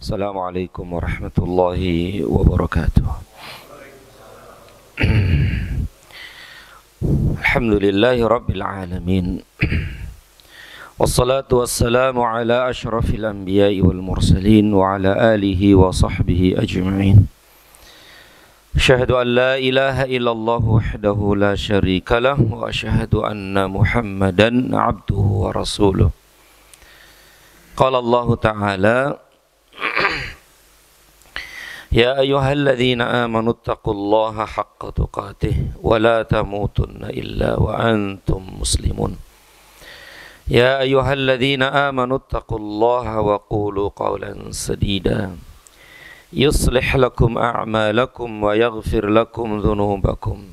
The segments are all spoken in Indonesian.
Assalamualaikum warahmatullahi wabarakatuh. Alhamdulillahi rabbil alamin. Wassalatu wassalamu ala ashrafil anbiya'i wal mursalin wa ala alihi wa sahbihi ajma'in. Asyhadu an la ilaha illallah wahdahu la syarika lah wa asyhadu anna Muhammadan abduhu wa rasuluh. Qala Allah Ta'ala: Ya ayyuhalladzina amanu taqullaha haqqa tuqatih wa la tamutunna illa wa antum muslimun. Ya ayyuhalladzina amanu taqullaha wa qulu qawlan sadida yuslih lakum a'malakum wa yaghfir lakum dhunubakum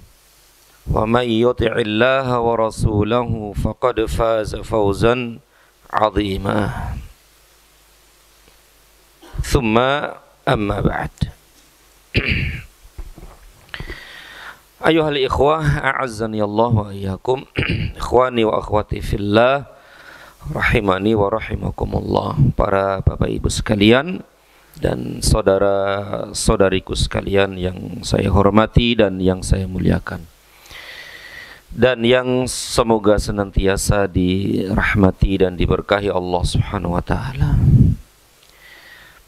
wa man yuti'illaha wa rasulahu faqad faza fawzan 'azima. Thumma amma ba'd. Ayuhal ikhwah, a'azzani Allah wa iyyakum. Ikhwani wa akhwati fillah, rahimani wa rahimakumullah. Para bapak ibu sekalian dan saudara-saudariku sekalian yang saya hormati dan yang saya muliakan, dan yang semoga senantiasa dirahmati dan diberkahi Allah Subhanahu wa taala.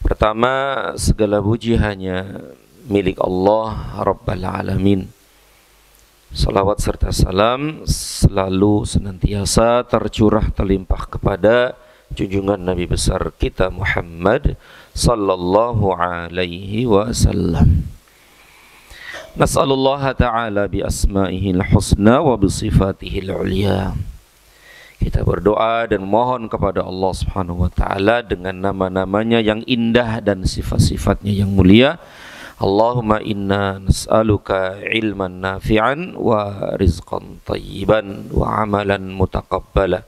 Pertama, segala puji hanya milik Allah Rabbal Alamin. Salawat serta salam selalu senantiasa tercurah terlimpah kepada junjungan Nabi besar kita Muhammad sallallahu alaihi wasallam. Nas'alullah ta'ala bi asma'ihil husna wa bi sifatihil ulia. Kita berdoa dan mohon kepada Allah Subhanahu wa taala dengan nama-namanya yang indah dan sifat-sifatnya yang mulia. Allahumma inna nas'aluka ilman nafi'an wa rizqan thayyiban wa amalan mutaqabbala.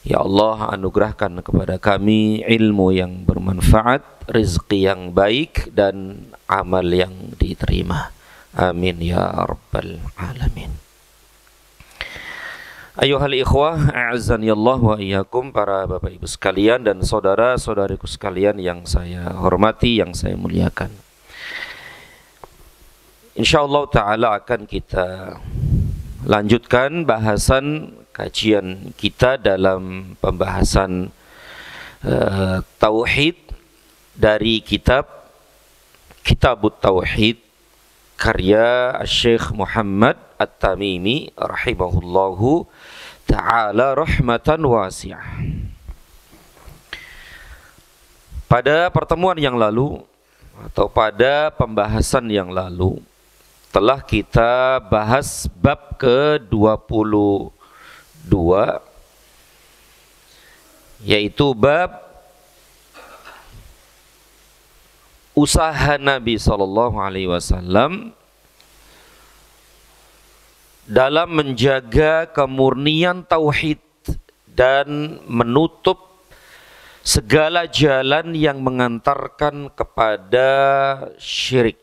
Ya Allah, anugerahkan kepada kami ilmu yang bermanfaat, rezeki yang baik, dan amal yang diterima. Amin ya rabbal alamin. Ayuhal ikhwah, a'azzani Allah wa iyyakum. Para bapak ibu sekalian dan saudara-saudariku sekalian yang saya hormati, yang saya muliakan. Insyaallah ta'ala akan kita lanjutkan bahasan kajian kita dalam pembahasan Tauhid dari Kitabut Tauhid karya Syekh Muhammad At-Tamimi rahimahullahu ta'ala rahmatan wasi'ah. Pada pertemuan yang lalu atau pada pembahasan yang lalu telah kita bahas bab ke-22, yaitu bab usaha Nabi SAW dalam menjaga kemurnian tauhid dan menutup segala jalan yang mengantarkan kepada syirik.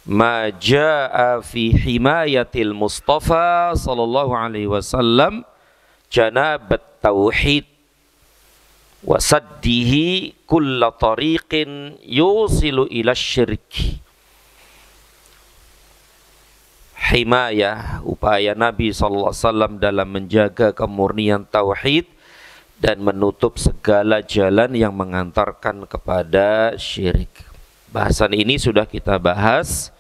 Ma jaa fi himayatil Mustafa sallallahu alaihi wasallam janabat tauhid wa saddihi kulla tariqin yusilu ila syirk. Himayah, upaya Nabi SAW dalam menjaga kemurnian tauhid dan menutup segala jalan yang mengantarkan kepada syirik. Bahasan ini sudah kita bahas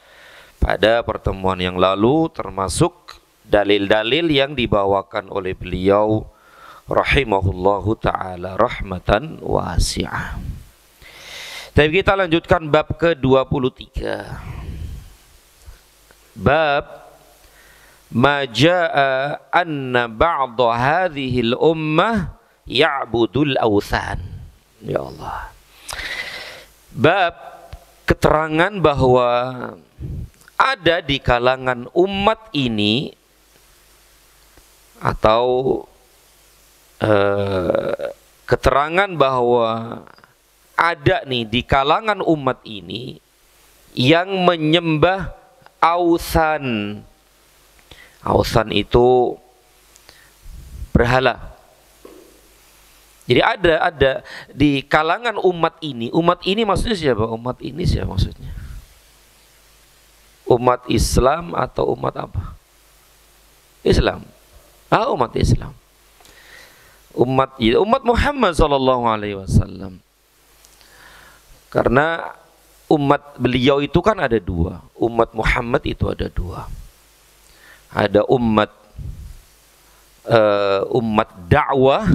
pada pertemuan yang lalu, termasuk dalil-dalil yang dibawakan oleh beliau rahimahullahu ta'ala rahmatan wasi'ah. Tapi kita lanjutkan bab ke-23. Bab ma jaa anna ba'da hadhil ummah ya'budul awthan. Ya Allah. Bab keterangan bahwa ada di kalangan umat ini atau keterangan bahwa ada nih di kalangan umat ini yang menyembah Awthan. Awthan itu berhala. Jadi ada di kalangan umat ini maksudnya siapa? Umat ini siapa maksudnya? Umat Islam atau umat apa? Islam. Umat Islam. Umat Muhammad sallallahu alaihi wasallam. Karena umat beliau itu kan ada dua. Umat Muhammad itu ada dua. Ada umat dakwah,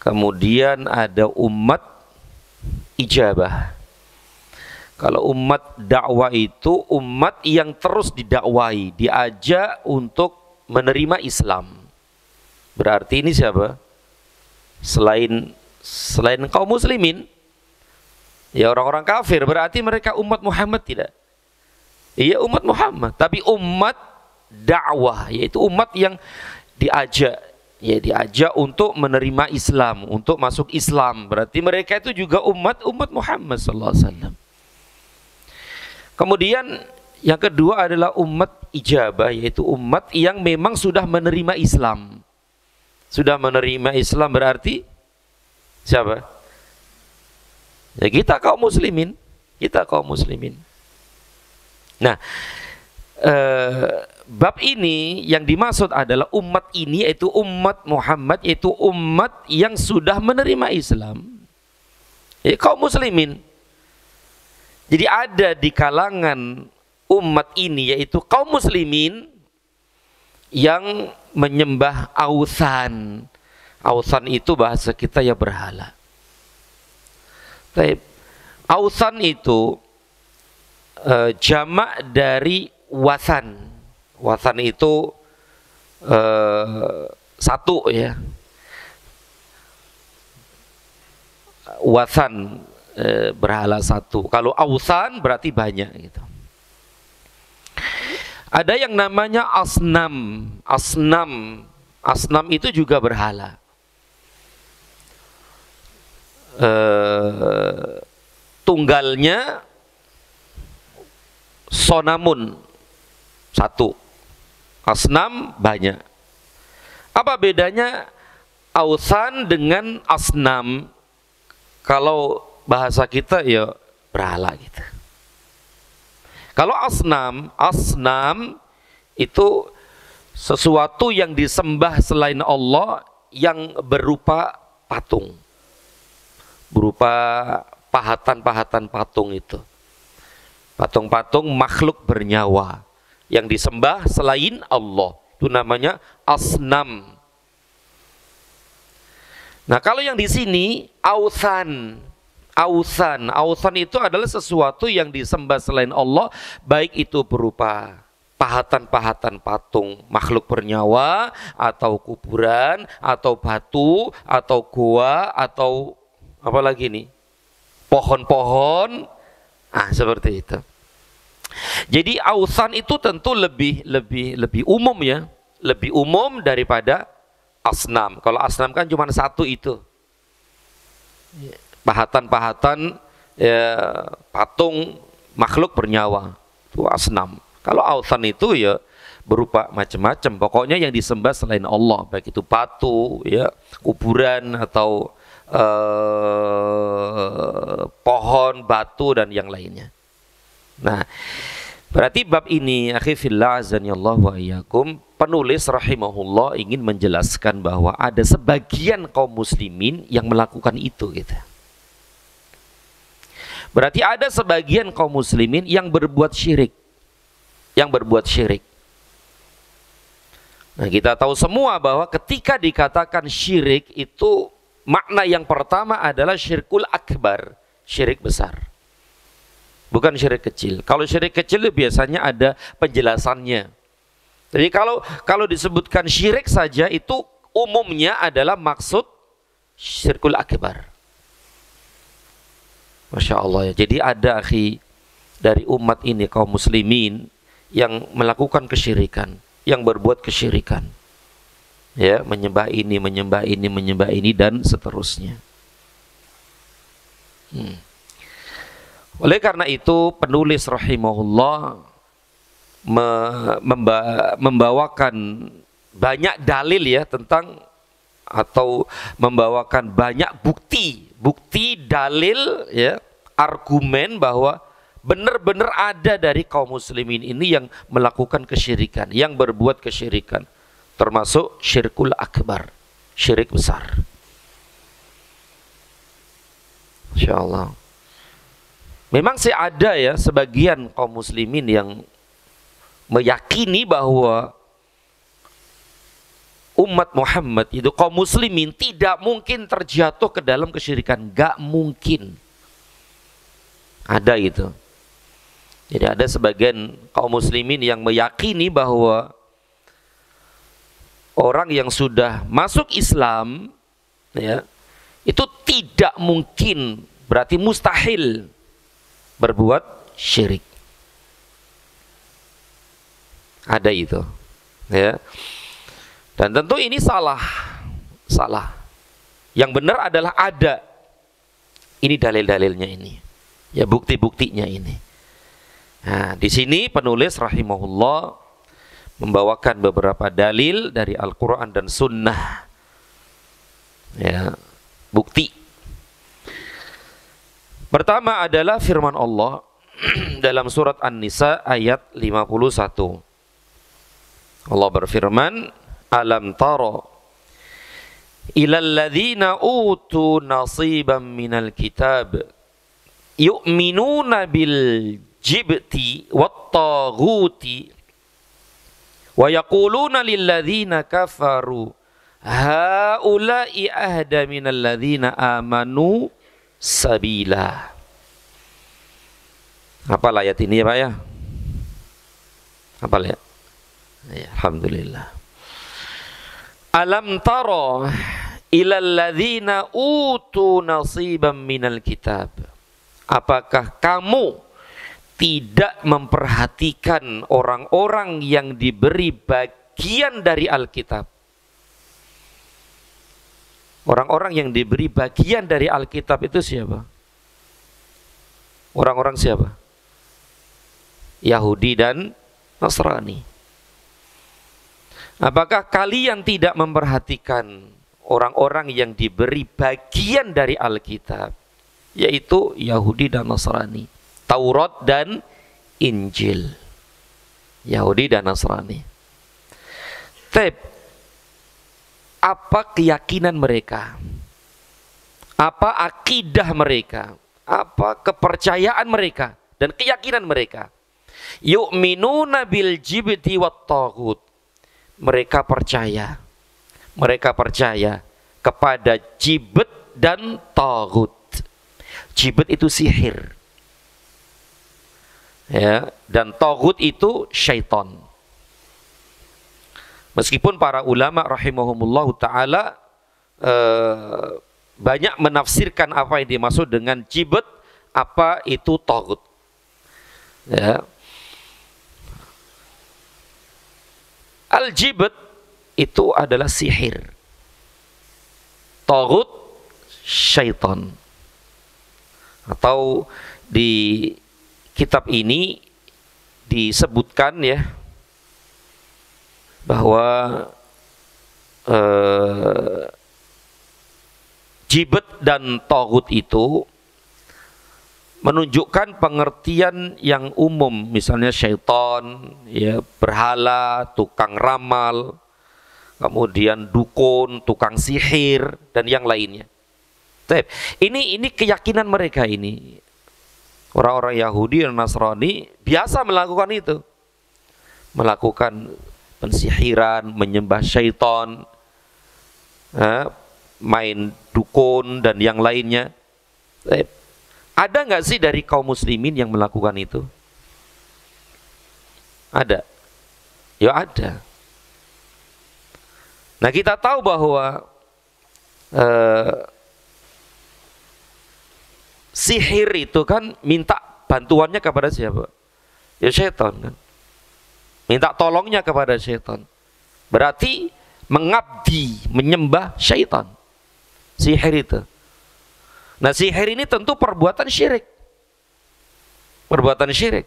kemudian ada umat ijabah. Kalau umat dakwah itu umat yang terus didakwai, diajak untuk menerima Islam. Berarti ini siapa? Selain kaum muslimin, ya orang-orang kafir, berarti mereka umat Muhammad tidak? Iya umat Muhammad, tapi umat dakwah, yaitu umat yang diajak untuk menerima Islam, untuk masuk Islam. Berarti mereka itu juga umat Muhammad sallallahu alaihi wasallam. Kemudian yang kedua adalah umat ijabah, yaitu umat yang memang sudah menerima Islam. Sudah menerima Islam berarti siapa? Ya kita kaum muslimin. Nah, bab ini yang dimaksud adalah umat ini, yaitu umat Muhammad, yaitu umat yang sudah menerima Islam. Ya, kaum muslimin. Jadi ada di kalangan umat ini, yaitu kaum muslimin yang menyembah ausan. Ausan itu bahasa kita ya berhala. Ausan itu jamak dari wasan. Wasan itu satu ya. Wasan berhala satu. Kalau ausan berarti banyak gitu. Ada yang namanya asnam. Asnam itu juga berhala. Tunggalnya sonamun satu. Asnam banyak. Apa bedanya ausan dengan asnam? Kalau bahasa kita ya berhala gitu. Kalau asnam itu sesuatu yang disembah selain Allah yang berupa patung. Berupa pahatan-pahatan patung itu. Patung-patung makhluk bernyawa yang disembah selain Allah. Itu namanya asnam. Nah, kalau yang di sini ausan itu adalah sesuatu yang disembah selain Allah, baik itu berupa pahatan-pahatan patung makhluk bernyawa, atau kuburan, atau batu, atau gua, atau apa lagi nih? Pohon-pohon. Seperti itu. Jadi ausan itu tentu lebih umum ya, lebih umum daripada asnam. Kalau asnam kan cuma satu itu, pahatan-pahatan patung makhluk bernyawa, itu asnam. Kalau ausan itu ya berupa macam-macam, pokoknya yang disembah selain Allah, baik itu batu ya, kuburan, atau pohon, batu, dan yang lainnya. Nah, berarti bab ini, akhi fillah azanillahu wa iyyakum, penulis rahimahullah ingin menjelaskan bahwa ada sebagian kaum muslimin yang melakukan itu gitu. Berarti ada sebagian kaum muslimin yang berbuat syirik. Nah, kita tahu semua bahwa ketika dikatakan syirik itu makna yang pertama adalah syirkul akbar, syirik besar. Bukan syirik kecil. Kalau syirik kecil biasanya ada penjelasannya. Jadi kalau disebutkan syirik saja itu umumnya adalah maksud syirkul akbar. Masya Allah ya. Jadi ada akhi dari umat ini, kaum muslimin, yang melakukan kesyirikan, yang berbuat kesyirikan. Ya, menyembah ini dan seterusnya. Oleh karena itu penulis rahimahullah membawakan banyak dalil ya tentang atau membawakan banyak bukti dalil ya, argumen bahwa benar-benar ada dari kaum muslimin ini yang melakukan kesyirikan, yang berbuat kesyirikan, termasuk syirkul akbar, syirik besar. Insyaallah. Memang sih ada ya sebagian kaum muslimin yang meyakini bahwa umat Muhammad itu, kaum muslimin tidak mungkin terjatuh ke dalam kesyirikan, gak mungkin. Ada itu. Jadi ada sebagian kaum muslimin yang meyakini bahwa orang yang sudah masuk Islam ya, itu tidak mungkin, berarti mustahil berbuat syirik. Ada itu ya. Dan tentu ini salah. Yang benar adalah ada. Ini dalil-dalilnya ini. Ya, bukti-buktinya ini. Nah, di sini penulis rahimahullah membawakan beberapa dalil dari Al-Quran dan Sunnah. Ya, bukti. Pertama adalah firman Allah dalam surat An-Nisa ayat 51. Allah berfirman, alam tara ilal ladzina utu nasiban minal kitab yu'minuna bil jibti wat taghuti wa yaquluna lil ladzina kafaru haula'i ahda minal ladzina amanu sabila. Apa ayat ini ya Pak ya? Apa ya? Alhamdulillah. Alam tara ilal ladzina utu nasiban minal kitab. Apakah kamu tidak memperhatikan orang-orang yang diberi bagian dari Alkitab? Orang-orang yang diberi bagian dari Alkitab itu siapa? Orang-orang siapa? Yahudi dan Nasrani. Apakah kalian tidak memperhatikan orang-orang yang diberi bagian dari Alkitab, yaitu Yahudi dan Nasrani, Taurat dan Injil? Yahudi dan Nasrani. Apa keyakinan mereka? Apa akidah mereka? Apa kepercayaan mereka dan keyakinan mereka? Yu'minuna bil jibti wat taghut. Mereka percaya kepada jibet dan taghut. Jibet itu sihir ya, dan taghut itu syaitan. Meskipun para ulama rahimahumullah ta'ala banyak menafsirkan apa yang dimaksud dengan jibet, apa itu taghut ya. Al-jibet itu adalah sihir. Taghut syaitan. Atau di kitab ini disebutkan ya bahwa jibet dan taghut itu menunjukkan pengertian yang umum, misalnya syaitan, ya, berhala, tukang ramal, kemudian dukun, tukang sihir, dan yang lainnya. Ini keyakinan mereka ini. Orang-orang Yahudi dan Nasrani biasa melakukan itu. Melakukan pensihiran, menyembah syaitan, main dukun, dan yang lainnya. Ada nggak sih dari kaum muslimin yang melakukan itu? Ada. Ya ada. Nah, kita tahu bahwa sihir itu kan minta bantuannya kepada siapa? Ya syaitan kan. Minta tolongnya kepada syaitan. Berarti mengabdi, menyembah syaitan. Sihir itu. Nah, sihir ini tentu perbuatan syirik. Perbuatan syirik.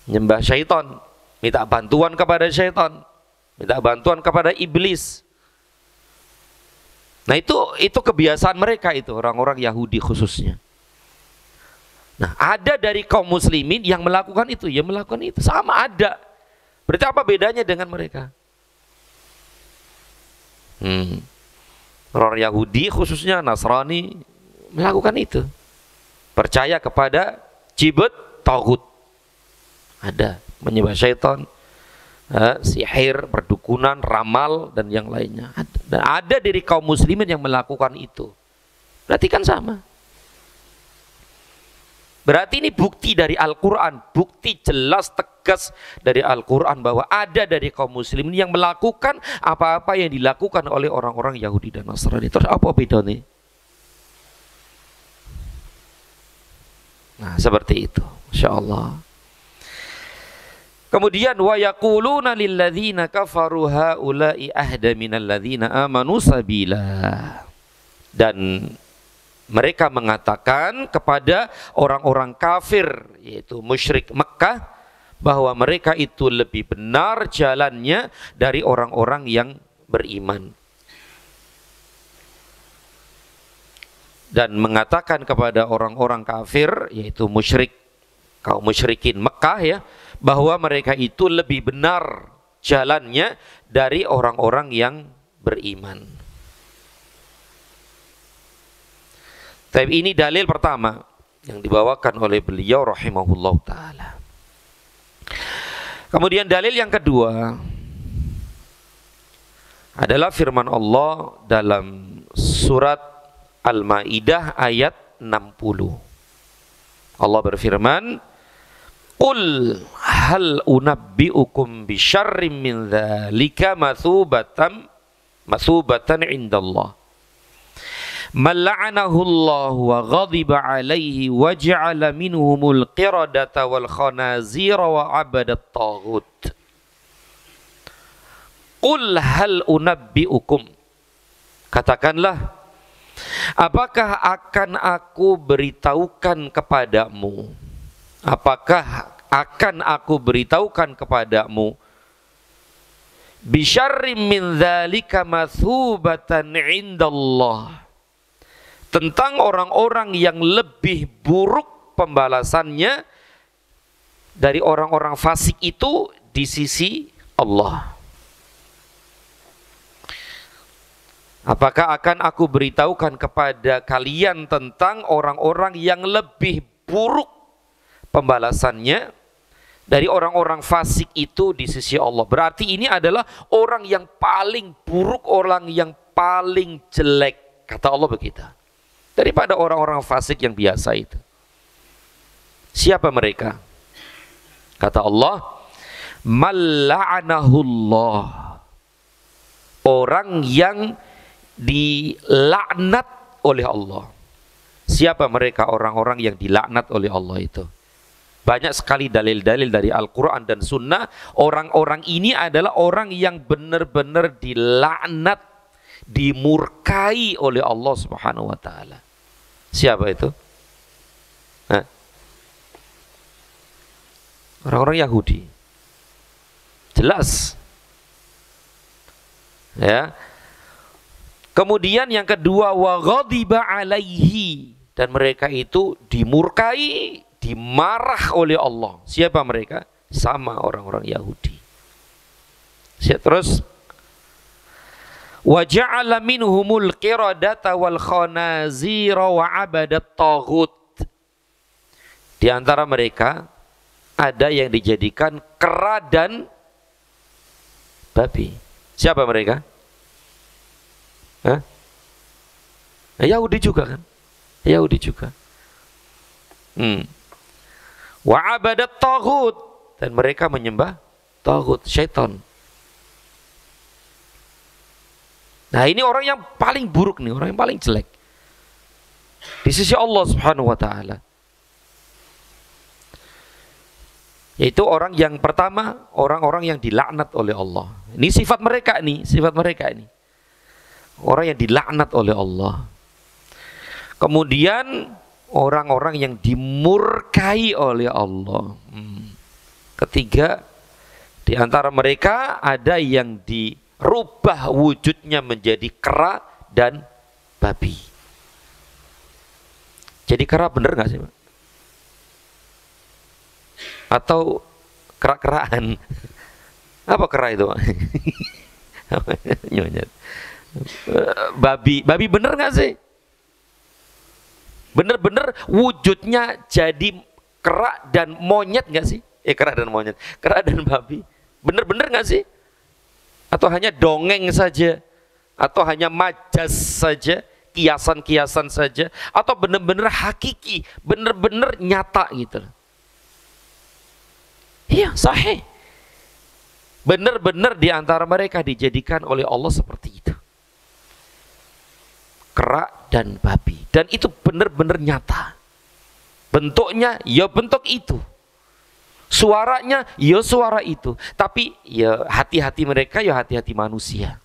Menyembah syaitan, minta bantuan kepada syaitan, minta bantuan kepada iblis. Nah itu kebiasaan mereka itu, orang-orang Yahudi khususnya. Nah ada dari kaum muslimin yang melakukan itu, ya melakukan itu, sama ada. Berarti apa bedanya dengan mereka? Orang Yahudi khususnya Nasrani melakukan itu, percaya kepada jibat taghut, ada menyembah syaitan, sihir, perdukunan, ramal dan yang lainnya. Dan ada dari kaum muslimin yang melakukan itu. Berarti kan sama. Berarti ini bukti dari Al-Quran, bukti jelas tegas dari Al-Quran bahwa ada dari kaum muslimin yang melakukan apa-apa yang dilakukan oleh orang-orang Yahudi dan Nasrani. Terus apa bedanya? Nah seperti itu, insyaallah. Kemudian wa yaquluna lil ladzina kafaru haula'i ahda minal ladzina amanu sabila. Dan mereka mengatakan kepada orang-orang kafir, yaitu musyrik Mekah, bahwa mereka itu lebih benar jalannya dari orang-orang yang beriman. Dan mengatakan kepada orang-orang kafir, yaitu musyrik, kaum musyrikin Mekah ya, bahwa mereka itu lebih benar jalannya dari orang-orang yang beriman. Tapi ini dalil pertama yang dibawakan oleh beliau rahimahullah ta'ala. Kemudian dalil yang kedua adalah firman Allah dalam surat Al-Maidah ayat 60. Allah berfirman, "Qul hal unabbi'ukum bisyarrim min dzalika matsubatan indallah. Man la'anahu Allah wa ghadiba alaihi wa ja'ala minhumul qiradata wal khanazira wa 'abadat taghut. Qul hal unabbi'ukum." Katakanlah, apakah akan aku beritahukan kepadamu? Apakah akan aku beritahukan kepadamu? Bisyarrim min dzalika matsubatan indallah. Tentang orang-orang yang lebih buruk pembalasannya dari orang-orang fasik itu di sisi Allah. Apakah akan aku beritahukan kepada kalian tentang orang-orang yang lebih buruk pembalasannya dari orang-orang fasik itu di sisi Allah? Berarti ini adalah orang yang paling buruk, orang yang paling jelek, kata Allah begitu, daripada orang-orang fasik yang biasa itu. Siapa mereka? Kata Allah, "Malla'anahullah." Orang yang dilaknat oleh Allah. Siapa mereka orang-orang yang dilaknat oleh Allah itu? Banyak sekali dalil-dalil dari Al-Quran dan Sunnah. Orang-orang ini adalah orang yang benar-benar dilaknat, dimurkai oleh Allah Subhanahu wa ta'ala. Siapa itu? Orang-orang Yahudi. Jelas. Ya. Kemudian yang kedua, wa ghadiba alaihi, dan mereka itu dimurkai, dimarah oleh Allah. Siapa mereka? Sama orang-orang Yahudi. Terus wa ja'ala minhumul qiradata wal khanazira wa 'abadat taghut. Di antara mereka ada yang dijadikan kera dan babi. Siapa mereka? Yahudi juga kan? Yahudi juga. Wa 'abadat taghut, dan mereka menyembah taghut, syaitan. Nah ini orang yang paling buruk nih, orang yang paling jelek di sisi Allah Subhanahu wa ta'ala. Yaitu orang yang pertama, orang-orang yang dilaknat oleh Allah. Ini sifat mereka nih, sifat mereka ini. Orang yang dilaknat oleh Allah. Kemudian orang-orang yang dimurkai oleh Allah. Ketiga, di antara mereka ada yang dirubah wujudnya menjadi kera dan babi. Jadi kera bener nggak sih, Pak? Atau kerak-keraan? Apa kera itu, Pak? Nyonyet. Babi bener nggak sih? Bener-bener wujudnya jadi kera dan monyet nggak sih? Kera dan monyet, kera dan babi. Bener-bener nggak sih? Atau hanya dongeng saja? Atau hanya majas saja? Kiasan-kiasan saja? Atau bener-bener hakiki? Bener-bener nyata gitu? Iya, sahih. Bener-bener di antara mereka dijadikan oleh Allah seperti itu. Kera dan babi. Dan itu bener-bener nyata. Bentuknya ya bentuk itu. Suaranya ya suara itu. Tapi ya hati-hati mereka ya hati-hati manusia.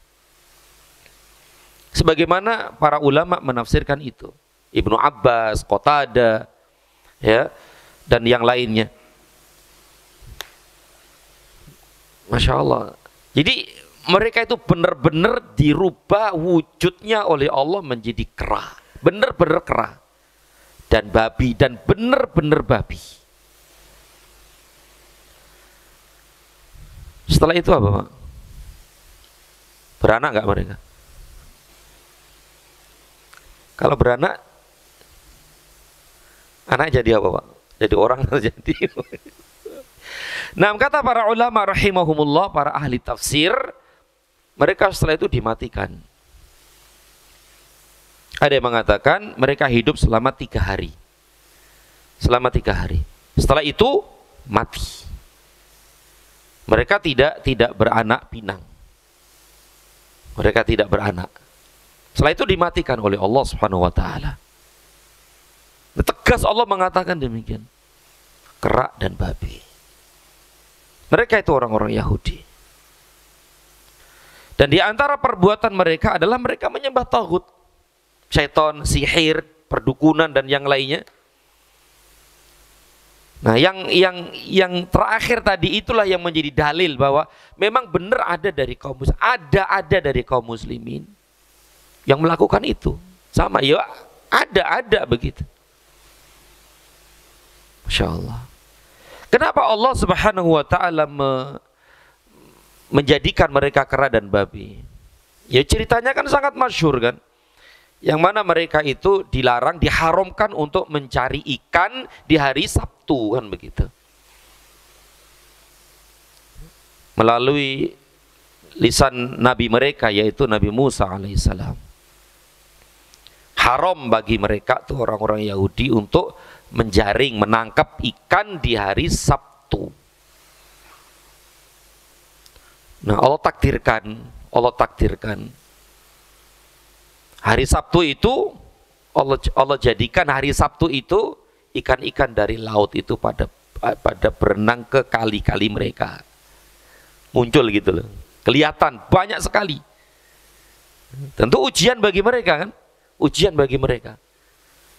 Sebagaimana para ulama menafsirkan itu. Ibnu Abbas, Qatadah, ya, dan yang lainnya. Masya Allah. Jadi mereka itu benar-benar dirubah wujudnya oleh Allah menjadi kera. Benar-benar kera. Dan babi. Dan benar-benar babi. Setelah itu apa, Pak? Beranak nggak mereka? Kalau beranak, anak jadi apa, Pak? Jadi orang atau jadi? Nah, kata para ulama rahimahumullah, para ahli tafsir, mereka setelah itu dimatikan. Ada yang mengatakan mereka hidup selama 3 hari. Selama 3 hari. Setelah itu mati. Mereka tidak beranak pinang. Mereka tidak beranak. Setelah itu dimatikan oleh Allah Subhanahu wa taala. Tegas Allah mengatakan demikian. Kera dan babi. Mereka itu orang-orang Yahudi. Dan di antara perbuatan mereka adalah mereka menyembah taghut. Syaitan, sihir, perdukunan dan yang lainnya. Nah, yang terakhir tadi itulah yang menjadi dalil bahwa memang benar ada dari kaum muslimin, ada dari kaum muslimin yang melakukan itu. Sama ya, ada begitu. Masya Allah. Kenapa Allah Subhanahu wa taala menjadikan mereka kera dan babi? Ya ceritanya kan sangat masyhur kan. Yang mana mereka itu dilarang, diharamkan untuk mencari ikan di hari Sabtu kan begitu. Melalui lisan nabi mereka yaitu Nabi Musa alaihissalam. Haram bagi mereka tuh orang-orang Yahudi untuk menjaring, menangkap ikan di hari Sabtu. Nah, Allah takdirkan hari Sabtu itu Allah jadikan hari Sabtu itu ikan-ikan dari laut itu pada berenang ke kali-kali mereka. Muncul gitu loh. Kelihatan banyak sekali. Tentu ujian bagi mereka kan? Ujian bagi mereka.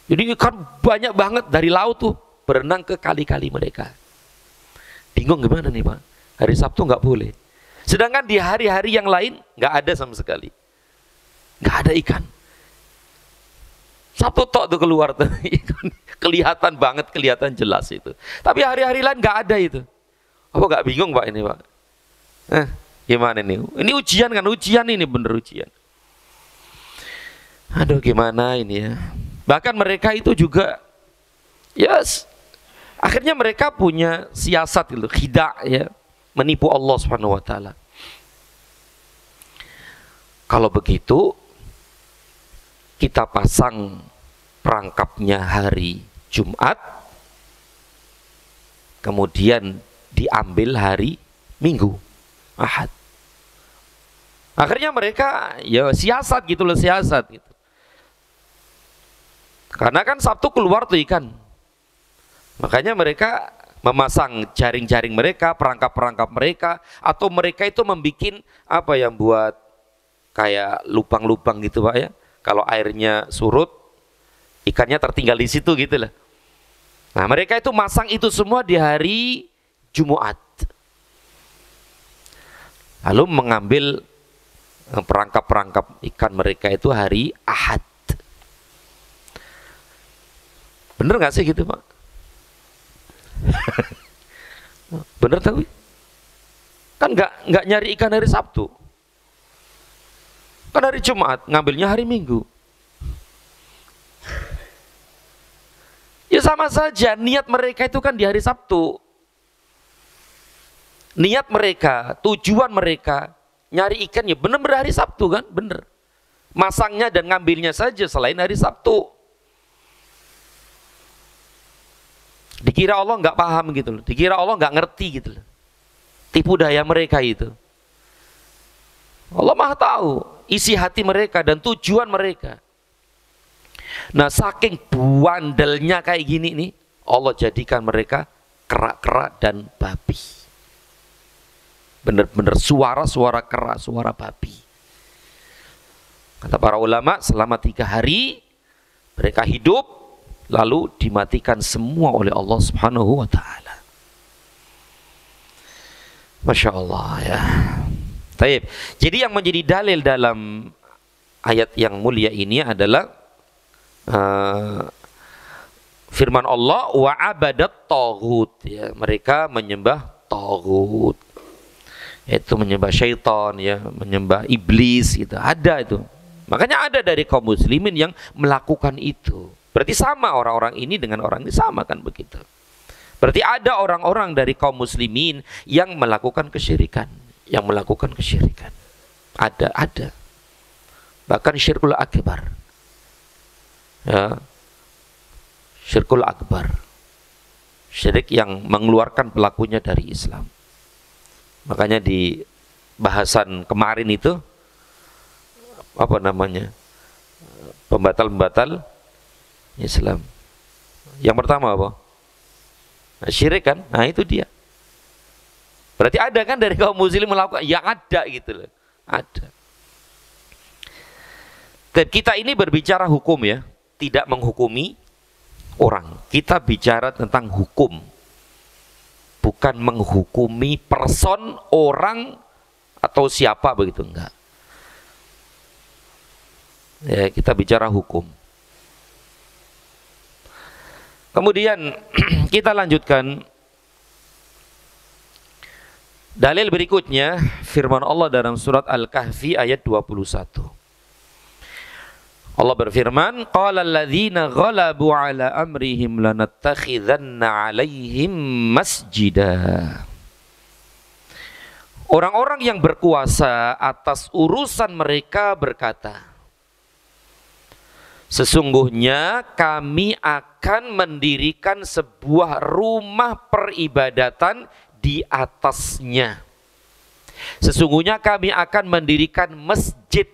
Jadi ikan banyak banget dari laut tuh berenang ke kali-kali mereka. Bingung gimana nih, Pak? Hari Sabtu nggak boleh. Sedangkan di hari-hari yang lain nggak ada sama sekali. Nggak ada ikan. Sabtu tok tuh keluar tuh. Kelihatan banget, kelihatan jelas itu. Tapi hari-hari lain nggak ada itu. Apa nggak bingung, Pak, ini, Pak? Gimana nih? Ini ujian kan? Ujian ini bener ujian. Aduh, gimana ini ya? Bahkan mereka itu juga, akhirnya mereka punya siasat gitu, khidah ya, menipu Allah Subhanahu wa taala. Kalau begitu, kita pasang perangkapnya hari Jumat, kemudian diambil hari Minggu, Ahad. Akhirnya mereka ya siasat gitu loh, siasat gitu. Karena kan Sabtu keluar tuh ikan. Makanya mereka memasang jaring-jaring mereka, perangkap-perangkap mereka, atau mereka itu membuat apa yang buat kayak lubang-lubang gitu, Pak ya. Kalau airnya surut, ikannya tertinggal di situ gitu lah. Nah, mereka itu masang itu semua di hari Jumat. Lalu mengambil perangkap-perangkap ikan mereka itu hari Ahad. Bener nggak sih gitu Pak? Bener tapi kan nggak nyari ikan hari Sabtu, kan hari Jumat ngambilnya hari Minggu. Ya sama saja, niat mereka itu kan di hari Sabtu. Niat mereka, tujuan mereka nyari ikan ya bener-bener hari Sabtu kan, bener. Masangnya dan ngambilnya saja selain hari Sabtu. Dikira Allah nggak paham gitu loh, dikira Allah nggak ngerti gitu loh. Tipu daya mereka itu. Allah Maha tahu isi hati mereka dan tujuan mereka. Nah, saking buandelnya kayak gini nih, Allah jadikan mereka kerak-kerak dan babi. Bener-bener suara-suara kerak, suara babi. Kata para ulama, selama 3 hari mereka hidup, lalu dimatikan semua oleh Allah Subhanahu wa ta'ala. Masya Allah ya. Taib. Jadi yang menjadi dalil dalam ayat yang mulia ini adalah firman Allah, wa abadat taghut, ya, mereka menyembah taghut, yaitu menyembah syaitan, ya, menyembah iblis gitu. Ada itu. Makanya ada dari kaum muslimin yang melakukan itu. Berarti sama orang-orang ini dengan orang ini, sama kan begitu. Berarti ada orang-orang dari kaum muslimin yang melakukan kesyirikan, yang melakukan kesyirikan. Ada. Bahkan syirkul akbar. Ya. Syirkul akbar. Syirik yang mengeluarkan pelakunya dari Islam. Makanya di bahasan kemarin itu apa namanya? Pembatal-pembatal Islam. Yang pertama apa? Nah, syirik kan? Nah, itu dia. Berarti ada kan dari kaum muslim melakukan, yang ada gitu loh. Ada. Dan kita ini berbicara hukum ya, tidak menghukumi orang. Kita bicara tentang hukum, bukan menghukumi person, orang, atau siapa begitu, enggak. Ya, kita bicara hukum. Kemudian kita lanjutkan dalil berikutnya, firman Allah dalam surat Al-Kahfi ayat 21. Allah berfirman, qala alladzina ghalabu ala amrihim lanattakhidhanna 'alaihim masjida. Orang-orang yang berkuasa atas urusan mereka berkata, sesungguhnya kami akan mendirikan sebuah rumah peribadatan di atasnya. Sesungguhnya kami akan mendirikan masjid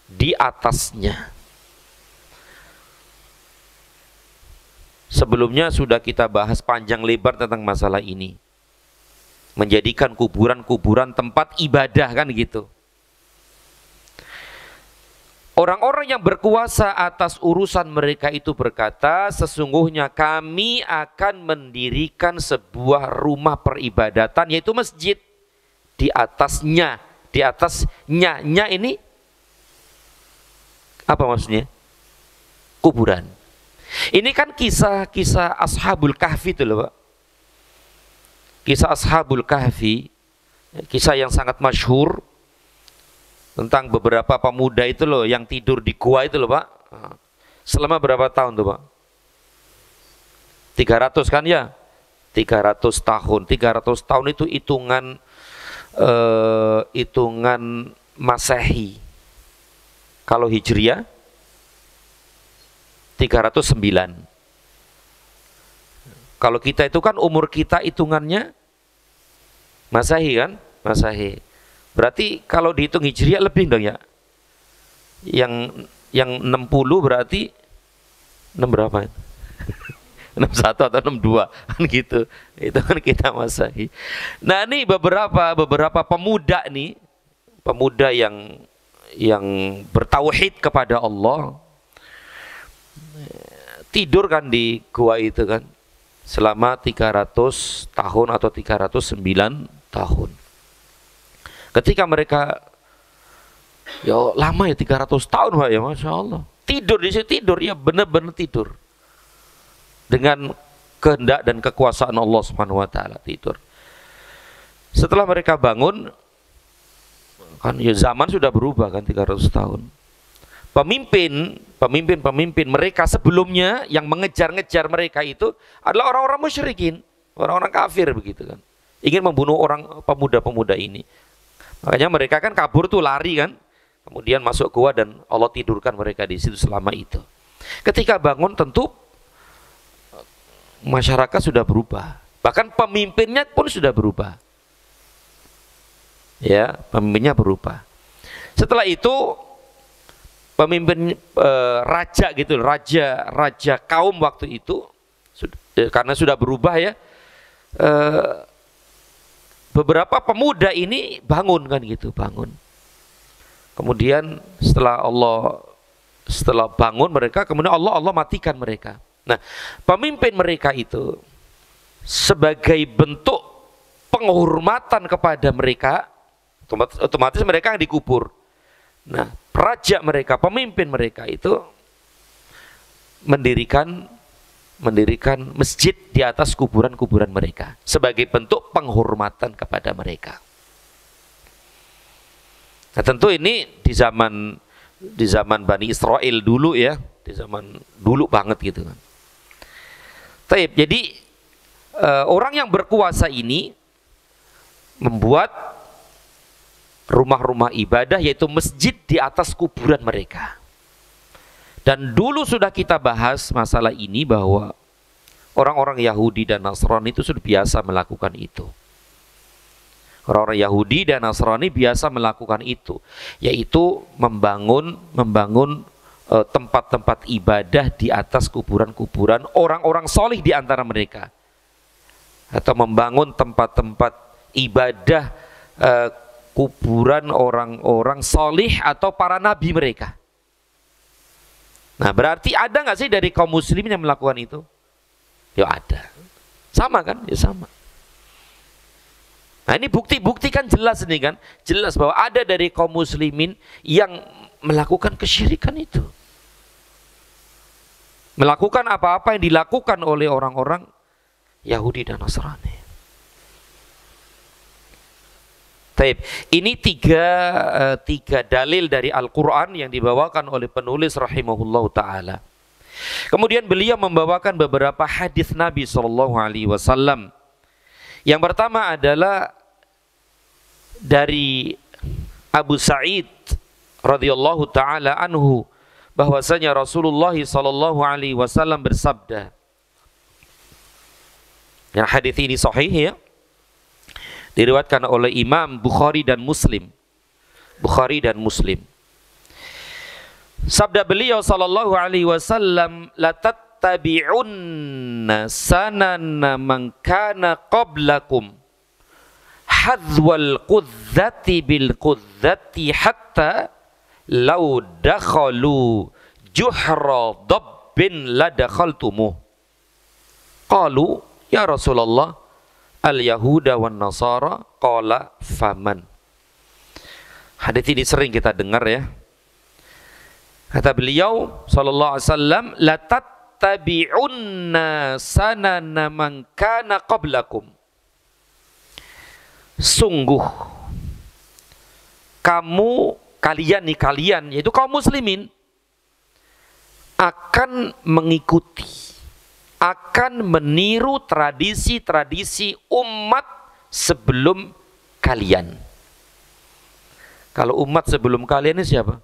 di atasnya. Sebelumnya sudah kita bahas panjang lebar tentang masalah ini. Menjadikan kuburan-kuburan tempat ibadah kan gitu. Orang-orang yang berkuasa atas urusan mereka itu berkata, sesungguhnya kami akan mendirikan sebuah rumah peribadatan, yaitu masjid di atasnya. Di atasnya, nya ini apa maksudnya? Kuburan. Ini kan kisah-kisah Ashabul Kahfi itu loh Pak. Kisah Ashabul Kahfi, kisah yang sangat masyhur tentang beberapa pemuda itu loh yang tidur di gua itu loh Pak. Selama berapa tahun tuh Pak? 300 kan ya? 300 tahun. 300 tahun itu hitungan Masehi. Kalau Hijriah 309. Kalau kita itu kan umur kita hitungannya Masehi kan? Masehi. Berarti kalau dihitung Hijriah lebih dong ya? Yang 60 berarti 6 berapa? 61 atau 62 kan gitu. Itu kan kita Masehi. Nah, ini beberapa pemuda nih, pemuda yang bertauhid kepada Allah, tidur kan di gua itu kan selama 300 tahun atau 309 tahun. Ketika mereka, ya lama ya 300 tahun Pak ya, Masya Allah. Tidur di situ, tidur ya benar-benar tidur. dengan kehendak dan kekuasaan Allah Subhanahu wa taala, tidur. Setelah mereka bangun, kan ya zaman sudah berubah kan 300 tahun. Pemimpin mereka sebelumnya yang mengejar-ngejar mereka itu adalah orang-orang musyrikin, orang-orang kafir begitu kan. Ingin membunuh orang pemuda-pemuda ini. Makanya mereka kan kabur tuh, lari kan. Kemudian masuk gua dan Allah tidurkan mereka di situ selama itu. Ketika bangun tentu masyarakat sudah berubah. Bahkan pemimpinnya pun sudah berubah. Ya, pemimpinnya berubah. Setelah itu pemimpin raja gitu, raja kaum waktu itu karena sudah berubah ya, beberapa pemuda ini bangun kan gitu, bangun. Kemudian setelah bangun mereka, kemudian Allah matikan mereka. Nah, pemimpin mereka itu sebagai bentuk penghormatan kepada mereka, otomatis mereka yang dikubur. Nah, raja mereka, pemimpin mereka itu mendirikan masjid di atas kuburan-kuburan mereka sebagai bentuk penghormatan kepada mereka. Nah, tentu ini di zaman Bani Israel dulu ya, di zaman dulu banget gitu kan. Jadi orang yang berkuasa ini membuat rumah-rumah ibadah, yaitu masjid di atas kuburan mereka. Dan dulu sudah kita bahas masalah ini bahwa orang-orang Yahudi dan Nasrani itu sudah biasa melakukan itu. Orang-orang Yahudi dan Nasrani biasa melakukan itu, yaitu membangun tempat-tempat ibadah di atas kuburan-kuburan orang-orang solih di antara mereka, atau membangun tempat-tempat ibadah kuburan orang-orang solih atau para nabi mereka. Nah, berarti ada nggak sih dari kaum muslimin yang melakukan itu? Ya ada, sama kan? Ya sama. Nah, ini bukti kan jelas nih kan, jelas bahwa ada dari kaum muslimin yang melakukan kesyirikan itu, melakukan apa-apa yang dilakukan oleh orang-orang Yahudi dan Nasrani. Taib. Ini tiga dalil dari Al-Quran yang dibawakan oleh penulis rahimahullah ta'ala. Kemudian beliau membawakan beberapa hadis Nabi SAW. Yang pertama adalah dari Abu Sa'id radhiyallahu ta'ala anhu, bahwasanya Rasulullah SAW bersabda. Yang hadis ini sahih ya, diriwayatkan oleh Imam Bukhari dan Muslim. Sabda beliau sallallahu alaihi wasallam, la tattabi'unna sanana man kana qablakum hadwal qudzati bil qudzati hatta law dakhalu juhra dabbin la dakhaltumuh. Qalu ya Rasulullah al-Yahuda wan Nasara, qala faman. Hadis ini sering kita dengar ya. Kata beliau sallallahu alaihi wasallam, la tattabi'unna sanana man kana qablakum. Sungguh kalian yaitu kaum muslimin akan mengikuti, akan meniru tradisi-tradisi umat sebelum kalian. Kalau umat sebelum kalian ini siapa?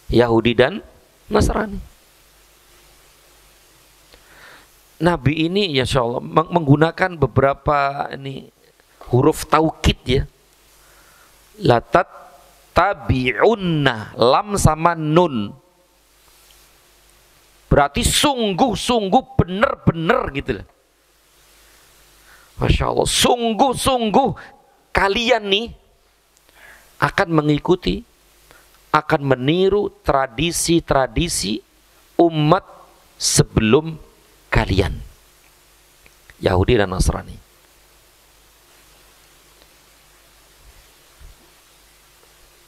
Yahudi dan Nasrani. Nabi ini ya Allah menggunakan beberapa ini huruf taukid ya. Latat tabi'unna, lam sama nun. Berarti sungguh-sungguh benar-benar gitu loh. Masya Allah, sungguh-sungguh kalian nih akan mengikuti, akan meniru tradisi-tradisi umat sebelum kalian, Yahudi dan Nasrani.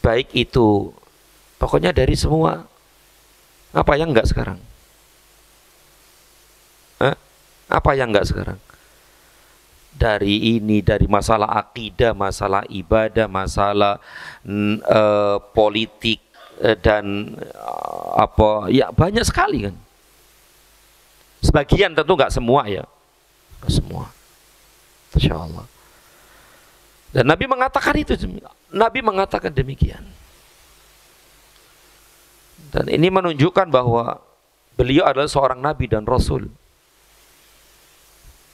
Baik itu, pokoknya dari semua apa yang enggak sekarang. Apa yang enggak sekarang? Dari ini, dari masalah akidah, masalah ibadah, masalah politik dan apa ya, banyak sekali kan. Sebagian, tentu enggak semua ya, enggak semua. Insya Allah. Dan Nabi mengatakan itu, Nabi mengatakan demikian. Dan ini menunjukkan bahwa beliau adalah seorang Nabi dan Rasul.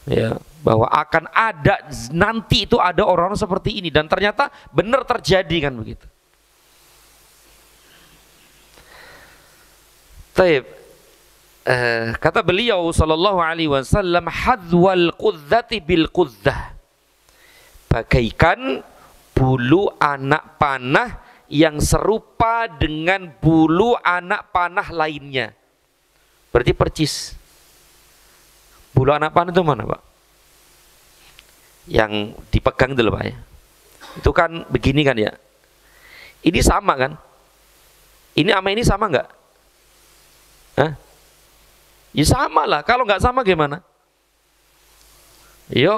Ya, bahwa akan ada nanti itu ada orang-orang seperti ini, dan ternyata benar terjadi kan begitu. Taib, kata beliau sallallahu alaihi wasallam, hadwal qudzati bil qudzah, bagaikan bulu anak panah yang serupa dengan bulu anak panah lainnya. Berarti percis. Bulu anak panah itu mana, Pak? Yang dipegang itu loh, Pak ya. Itu kan begini kan ya. Ini sama kan? Ini sama ini sama nggak? Hah? Ya sama lah. Kalau nggak sama gimana? Yo,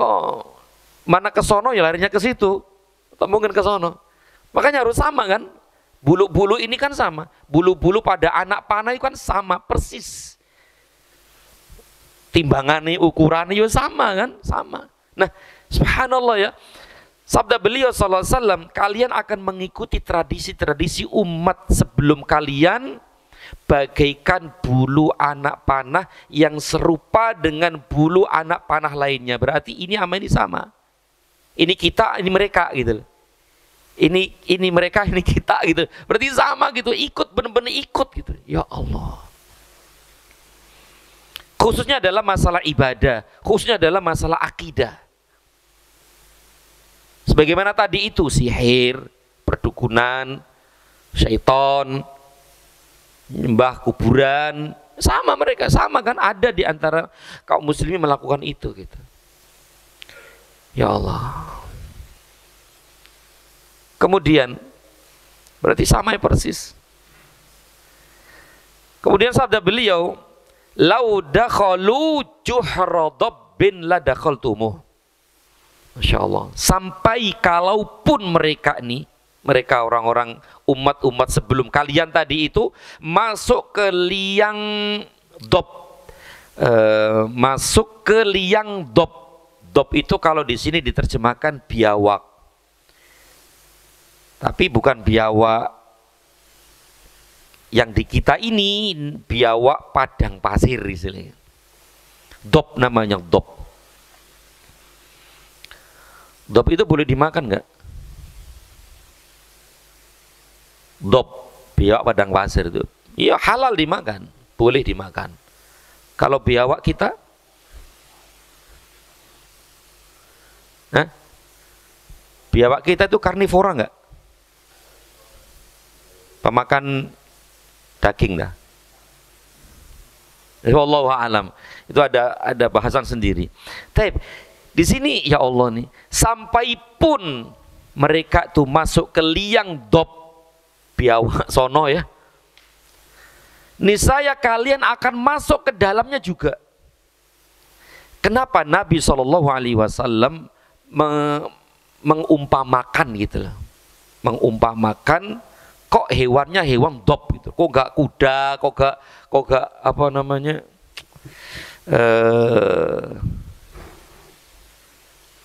mana ke sono ya larinya ke situ. Atau mungkin ke sono. Makanya harus sama kan? Bulu-bulu ini kan sama. Bulu-bulu pada anak panah itu kan sama persis. Timbangannya, ukurannya juga sama kan? Sama. Nah, subhanallah ya. Sabda beliau sallallahu alaihi wasallam, kalian akan mengikuti tradisi-tradisi umat sebelum kalian bagaikan bulu anak panah yang serupa dengan bulu anak panah lainnya. Berarti ini sama ini sama. Ini kita, ini mereka gitu. Ini mereka, ini kita gitu. Berarti sama gitu, ikut, benar-benar ikut gitu. Ya Allah. Khususnya adalah masalah ibadah, khususnya adalah masalah akidah. Sebagaimana tadi itu sihir, perdukunan, syaitan, nyembah kuburan, sama mereka, sama kan, ada di antara kaum muslimin melakukan itu gitu. Ya Allah. Kemudian berarti sama ya persis. Kemudian sabda beliau, lau dakhalu juhra dabbin la dakhaltumuh. Masya Allah. Sampai kalaupun mereka ini, mereka orang-orang umat-umat sebelum kalian tadi itu masuk ke liang dob, masuk ke liang dob. Dob itu kalau di sini diterjemahkan biawak, tapi bukan biawak yang di kita ini, biawak padang pasir istilahnya. Dob namanya, dob. Dob itu boleh dimakan nggak? Dob, biawak padang pasir itu, iya halal dimakan, boleh dimakan. Kalau biawak kita, biawak kita itu karnivora nggak? Pemakan daging dah. Wallahu a'lam. Itu ada bahasan sendiri. Tapi di sini ya Allah nih, sampai pun mereka tuh masuk ke liang dob biawak sono ya, niscaya kalian akan masuk ke dalamnya juga. Kenapa Nabi SAW mengumpamakan gitu loh, mengumpamakan kok hewannya hewan dob gitu, kok gak kuda, kok gak apa namanya,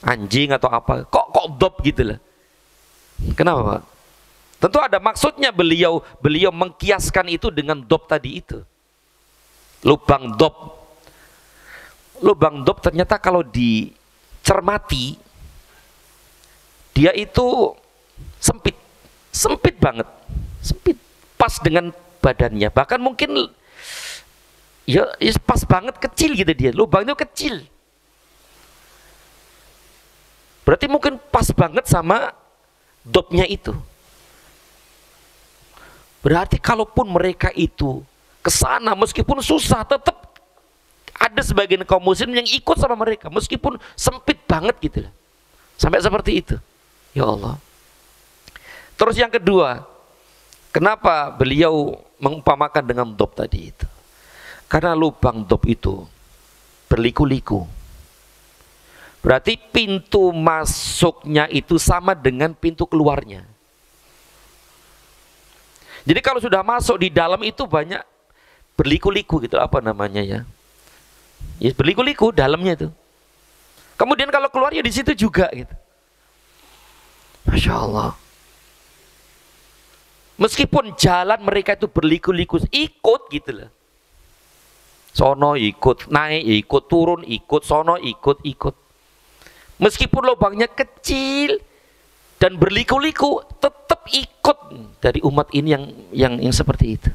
anjing atau apa, kok dob gitu lah. Kenapa Pak? Tentu ada maksudnya, beliau mengkiaskan itu dengan dob tadi itu. Lubang dob. Lubang dob ternyata kalau dicermati, dia itu sempit banget, sempit, pas dengan badannya, bahkan mungkin ya pas banget, kecil gitu dia, lubangnya kecil. Berarti mungkin pas banget sama dobnya itu. Berarti kalaupun mereka itu ke sana meskipun susah, tetap ada sebagian kaum muslim yang ikut sama mereka meskipun sempit banget gitu lah. Sampai seperti itu. Ya Allah. Terus yang kedua, kenapa beliau mengumpamakan dengan dob tadi itu? Karena lubang dob itu berliku-liku. Berarti pintu masuknya itu sama dengan pintu keluarnya. Jadi kalau sudah masuk di dalam itu banyak berliku-liku gitu, apa namanya ya? Ya berliku-liku dalamnya itu. Kemudian kalau keluar ya di situ juga gitu. Masya Allah. Meskipun jalan mereka itu berliku-liku, ikut gitu loh. Sono ikut, naik ikut, turun ikut, sono ikut. Meskipun lubangnya kecil dan berliku-liku, tetap ikut dari umat ini yang seperti itu.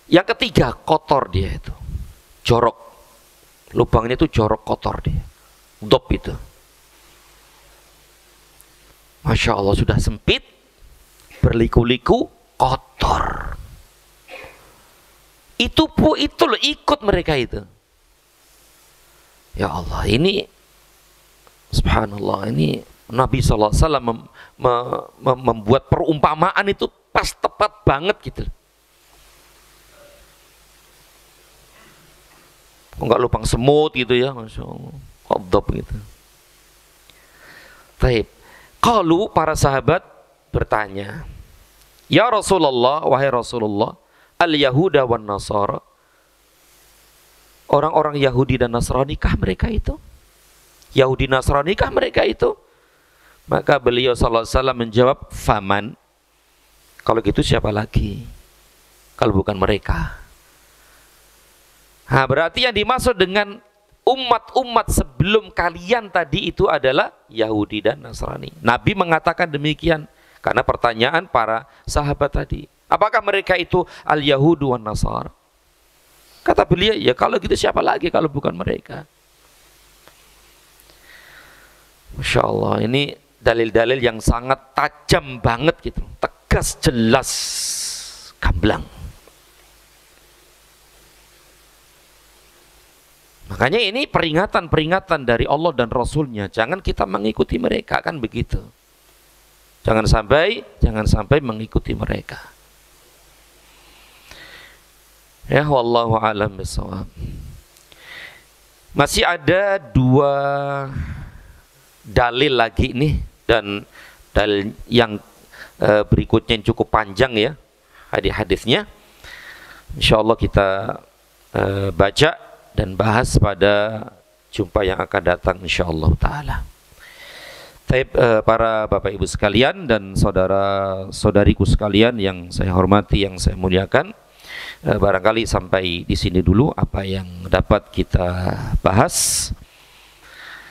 Yang ketiga, kotor dia itu. Jorok. Lubangnya itu jorok, kotor dia. Dop itu. Masya Allah, sudah sempit, berliku-liku, kotor. Itu loh, ikut mereka itu. Ya Allah, ini subhanallah, ini Nabi SAW membuat perumpamaan itu pas tepat banget gitu. Enggak lubang semut gitu ya, Masya Allah, kodop gitu. Baik, kalau para sahabat bertanya, ya Rasulullah, wahai Rasulullah, al-Yahuda wan Nasara, orang-orang Yahudi dan Nasrani kah mereka itu? Yahudi Nasrani kah mereka itu? Maka beliau sallallahu alaihi wasallam menjawab, faman, kalau gitu siapa lagi kalau bukan mereka? Nah, berarti yang dimaksud dengan umat-umat sebelum kalian tadi itu adalah Yahudi dan Nasrani. Nabi mengatakan demikian karena pertanyaan para sahabat tadi, apakah mereka itu al-Yahudu wan Nasara? Kata beliau, ya kalau gitu siapa lagi kalau bukan mereka? Masya Allah, ini dalil-dalil yang sangat tajam banget gitu, tegas, jelas, gamblang. Makanya ini peringatan-peringatan dari Allah dan Rasulnya, jangan kita mengikuti mereka, kan begitu. Jangan sampai mengikuti mereka. Ya, wallahu a'lam bishawab. Masih ada 2 dalil lagi nih, dan dalil yang berikutnya yang cukup panjang ya, hadis-hadisnya. Insyaallah kita baca dan bahas pada jumpa yang akan datang insyaallah taala. Para Bapak Ibu sekalian dan saudara-saudariku sekalian yang saya hormati, yang saya muliakan, barangkali sampai di sini dulu apa yang dapat kita bahas.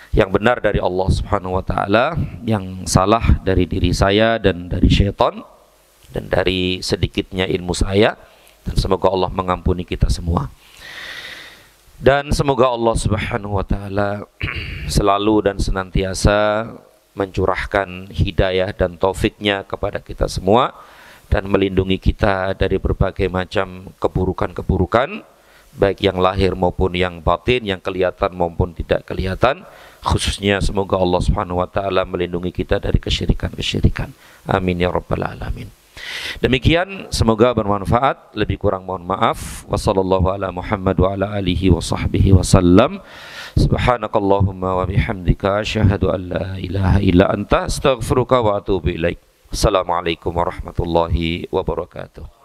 Yang benar dari Allah Subhanahu wa taala, yang salah dari diri saya dan dari syaitan dan dari sedikitnya ilmu saya, dan semoga Allah mengampuni kita semua. Dan semoga Allah Subhanahu wa taala selalu dan senantiasa mencurahkan hidayah dan taufiknya kepada kita semua, dan melindungi kita dari berbagai macam keburukan-keburukan, baik yang lahir maupun yang batin, yang kelihatan maupun tidak kelihatan. Khususnya semoga Allah Subhanahu wa taala melindungi kita dari kesyirikan-kesyirikan. Amin ya rabbal alamin. Demikian, semoga bermanfaat. Lebih kurang mohon maaf. Wassallallahu ala Muhammad wa ala alihi wa sahbihi wasallam. Subhanakallahumma wa bihamdika asyhadu an la ilaha illa anta astaghfiruka wa atubu ilaik. Assalamualaikum warahmatullahi wabarakatuh.